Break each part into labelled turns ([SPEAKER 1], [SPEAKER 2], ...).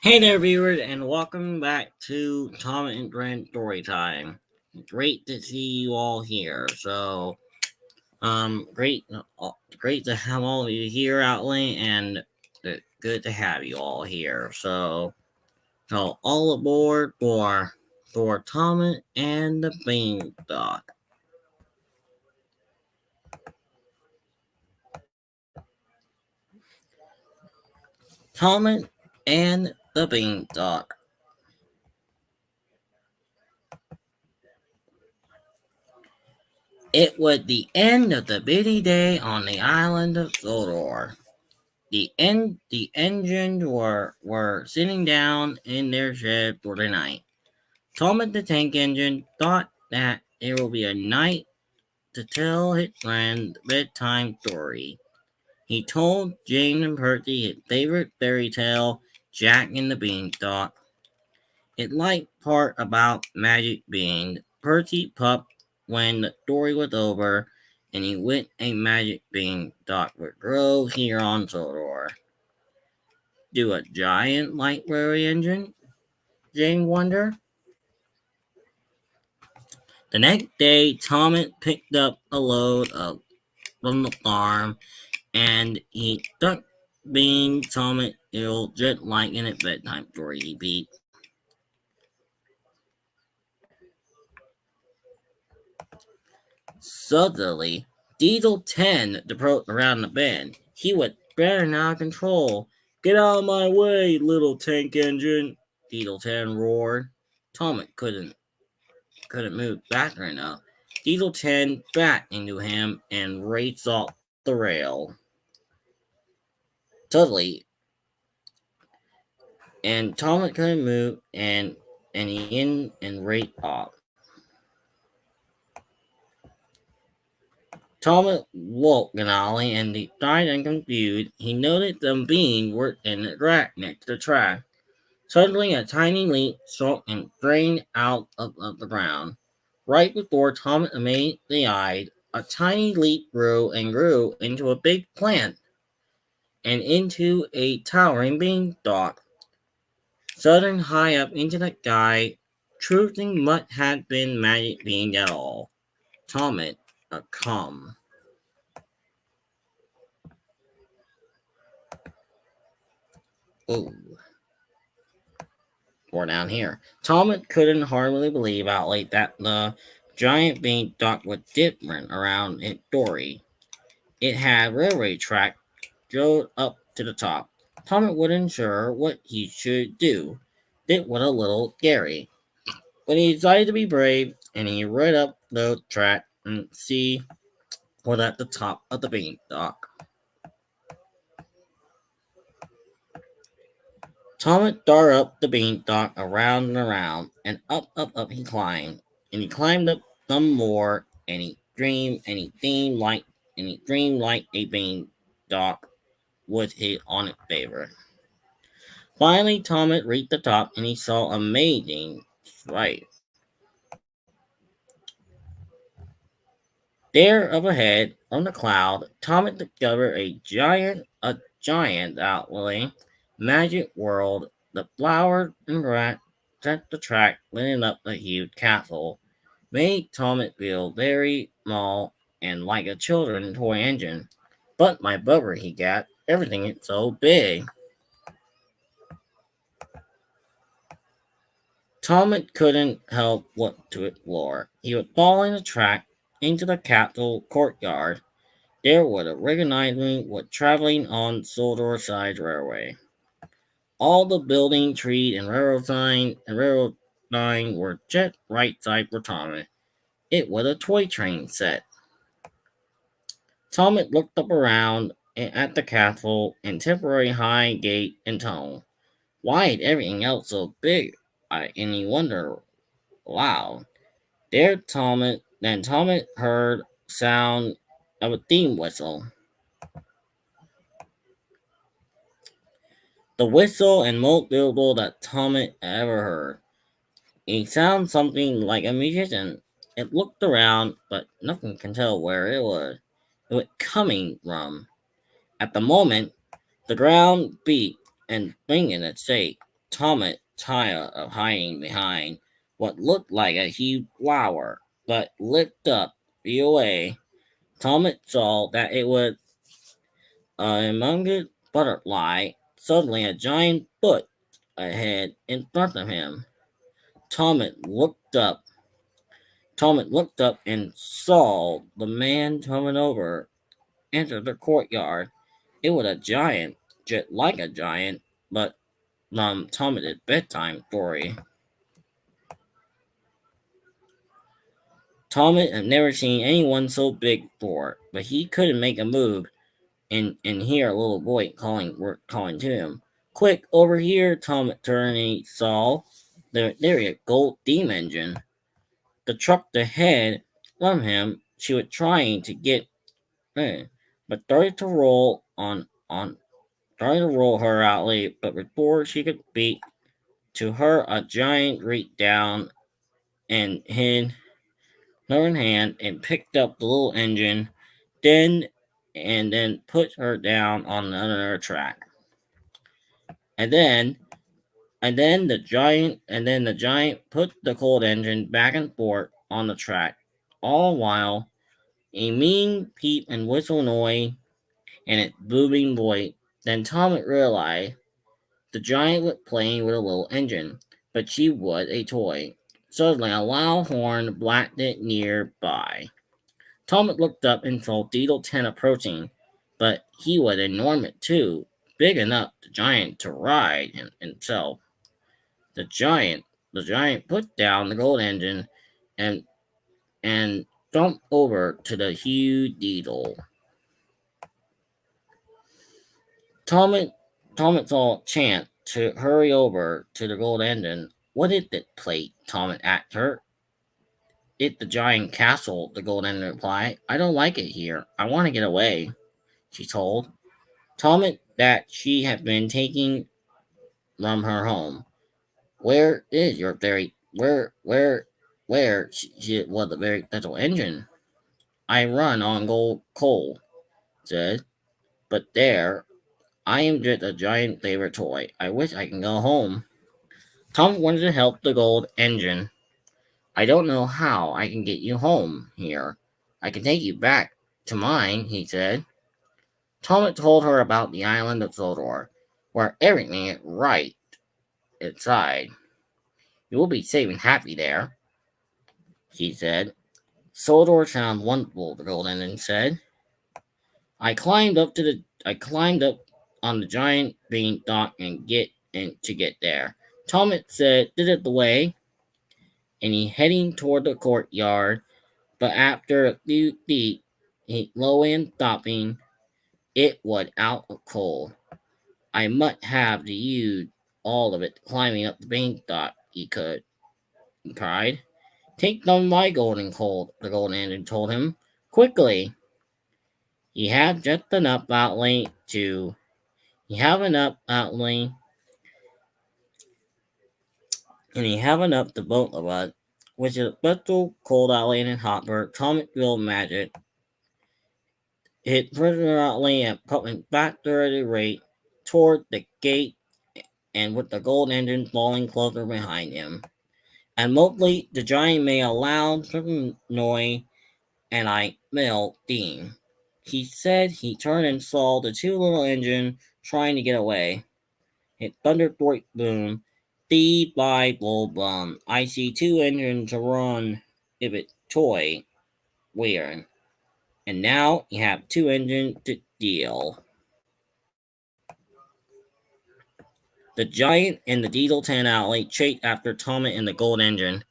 [SPEAKER 1] Hey there, viewers, and welcome back to Tom and Brent Storytime. Great to see you all here. Great to have all of you here, Outlay, and good to have you all here. So all aboard for Tom and the Beanstalk. Tom and the Beanstalk. It was the end of the busy day on the island of Sodor. The engines were sitting down in their shed for the night. Thomas the tank engine thought that it would be a night to tell his friend a bedtime story. He told Jane and Percy his favorite fairy tale, Jack and the Beanstalk. It liked part about magic beans. Percy puffed when the story was over, and he went a magic beanstalk would grow here on Sodor. Do a giant light railway engine? Jane wondered. The next day, Thomas picked up a load from the farm, and he stuck being Thomas ill just like in a bedtime story he beat. Suddenly, Diesel 10 approached around the bend. He was spinning out of control. Get out of my way, little tank engine, Diesel 10 roared. Thomas couldn't move fast enough. Diesel 10 backed into him and raced off the rail. Suddenly, and Thomas couldn't move and he in and raced off. Thomas woke Ganali and died and confused. He noticed the beans were in the track next to the track. Suddenly, a tiny leaf struck and drained out of the ground. Right before Thomas amazed the eyes, a tiny leaf grew and grew into a big plant and into a towering beanstalk. Soaring high up into the sky, truthing what had been magic being at all. Thomas, a calm. Ooh, or down here. Thomas couldn't hardly believe out late that the giant beanstalk was different around its story. It had railway track drove up to the top. Thomas wasn't sure what he should do. It was a little scary. But he decided to be brave, and he rode up the track and see was at the top of the beanstalk. Thomas darted up the beanstalk around and around, and up he climbed. And he climbed up some more, and he dreamed like a beanstalk was his honest favorite. Finally, Thomas reached the top, and he saw amazing sight. There up ahead on the cloud, Thomas discovered a giant outlay magic world. The flowers and grass set the track leading up the huge castle, made Thomas feel very small and like a children's toy engine. But my bubber, he got everything is so big. Thomas couldn't help but to explore. He would fall in the track into the castle courtyard. There was a recognizing what traveling on Sodor Side Railway. All the building, trees, and railroad sign were just right side for Thomas. It was a toy train set. Thomas looked up around at the castle and temporary high gate and tunnel. Why is everything else so big? And he wondered aloud. Then Thomas heard sound of a steam whistle. The whistle and most beautiful that Thomas ever heard. It sounded something like a musician. It looked around, but nothing can tell where it was coming from. At the moment, the ground beat and spring in its shape. Tomet, tired of hiding behind what looked like a huge flower, but looked up the away. Tomet saw that it was a humongous butterfly. Suddenly, a giant foot ahead in front of him. Tomet looked up. Tomet looked up and saw the man coming over enter the courtyard. It was a giant, just like a giant, but Tomet's bedtime story. Tomet had never seen anyone so big before, but he couldn't make a move and hear a little boy calling to him. Quick, over here, Tomet turned and he saw there a gold steam engine. The truck ahead from him, she was trying to get in, but started to roll her out late, but before she could speak to her, a giant reached down and hid her hand and picked up the little engine, then then put her down on another track. And then the giant put the cold engine back and forth on the track, all while a mean peep and whistle noise and its booming voice. Then Tom realized the giant was playing with a little engine, but she was a toy. Suddenly, a loud horn blasted nearby. Tom looked up and saw Beetle 10 approaching, but he was enormous too, big enough the giant to ride himself. The giant the giant put down the gold engine and and jumped over to the huge Beetle. Tom saw Chant to hurry over to the gold engine. What is it, plate? Tom asked her. It's the giant castle, the gold engine replied. I don't like it here. I want to get away, she told. Tom that she had been taking from her home. Where is your very where she was the very special engine? I run on gold coal, said, but there I am just a giant favorite toy. I wish I can go home. Tom wanted to help the gold engine. I don't know how I can get you home here. I can take you back to mine, he said. Tom told her about the island of Sodor, where everything is right inside. You will be safe and happy there, she said. Sodor sounds wonderful, the gold engine said. I climbed up on the giant beanstalk to get there. Tom said, This is the way, and he heading toward the courtyard, but after a few feet, he low and stopping, it was out of coal. I must have to use all of it climbing up the beanstalk, he cried. Take some of my golden coal, the golden engine told him. Quickly! He had just enough outlay to he have enough outlay and he have enough to both of us, which is a special cold outlay and hopper, atomic field magic. Hit prisoner outlay and pumping back at a rate toward the gate and with the gold engine falling closer behind him. And mostly the giant made a loud certain noise and I smelled steam. He said he turned and saw the two little engines trying to get away. It thunderbolt boom. Speed by blow bum. I see two engines to run if it toy weird. And now you have two engines to deal. The giant and the Diesel 10 alley chased after Thomas and the gold engine,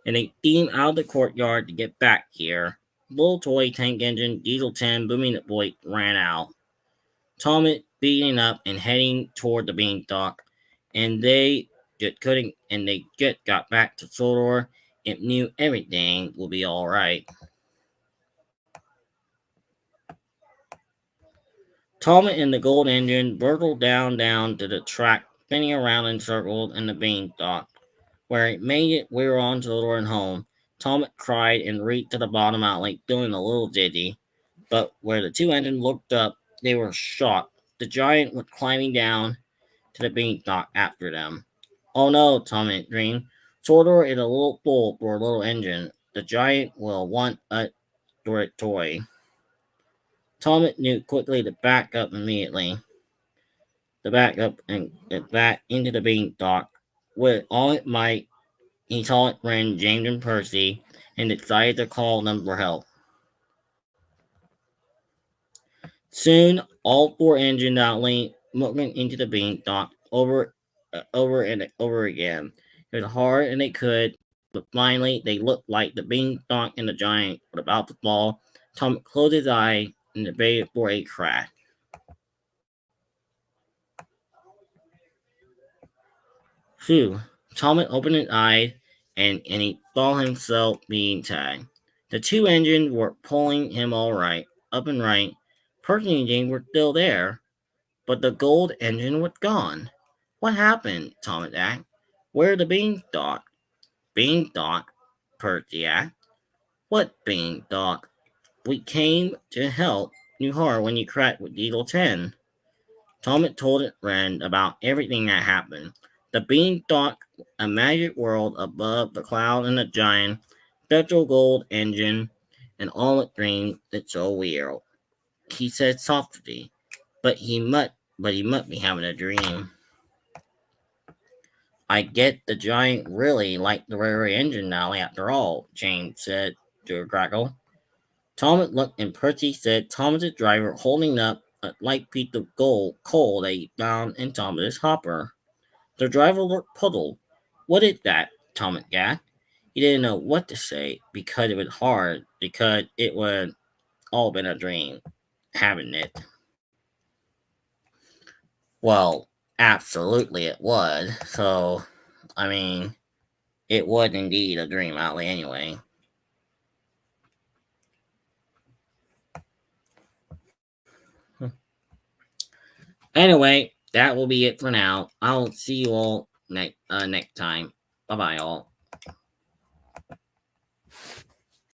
[SPEAKER 1] and they steamed out of the courtyard to get back here. Little toy tank engine, Diesel 10 booming at voice ran out. Thomas beating up and heading toward the beanstalk, and they just got back to Sodor and knew everything will be alright. Thomas and the gold engine burgled down to the track, spinning around in circles in the beanstalk. Where it made it, we were on Sodor and home. Thomas cried and reached to the bottom outlet, doing a little dizzy. But where the two engines looked up, they were shocked. The giant was climbing down to the beanstalk after them. Oh no, Tommy dreamed. Sordor is a little fool for a little engine. The giant will want a toy. Tommy knew quickly to back up immediately. To back up and back into the beanstalk. With all it might, he saw his friend James and Percy and decided to call them for help. Soon, all four engines outly moving into the beanstalk over and over again. It was hard and they could, but finally they looked like the beanstalk and the giant were about to fall. Tom closed his eye and waited for a crash. Phew! Tom opened his eyes and he saw himself being tagged. The two engines were pulling him all right, up and right. Percy and James were still there, but the gold engine was gone. What happened? Thomas asked. Where's the beanstalk? Beanstalk? Percy asked. What beanstalk? We came to help you hard when you cracked with Eagle 10. Thomas told his friend about everything that happened. The beanstalk, a magic world above the cloud and the giant, special gold engine, and all it dreams it's so weird. He said softly, but he must be having a dream. I get the giant really liked the railway engine now after all, James said to a crackle. Thomas looked and Percy said Thomas's driver holding up a light piece of gold coal that he found in Thomas's hopper. The driver looked puzzled. What is that? Thomas gasped. He didn't know what to say because it was hard, because it would all been a dream, haven't it? Well, absolutely it would. So, I mean, it was indeed a dream alley anyway. Anyway, that will be it for now. I'll see you all next time. Bye bye, all.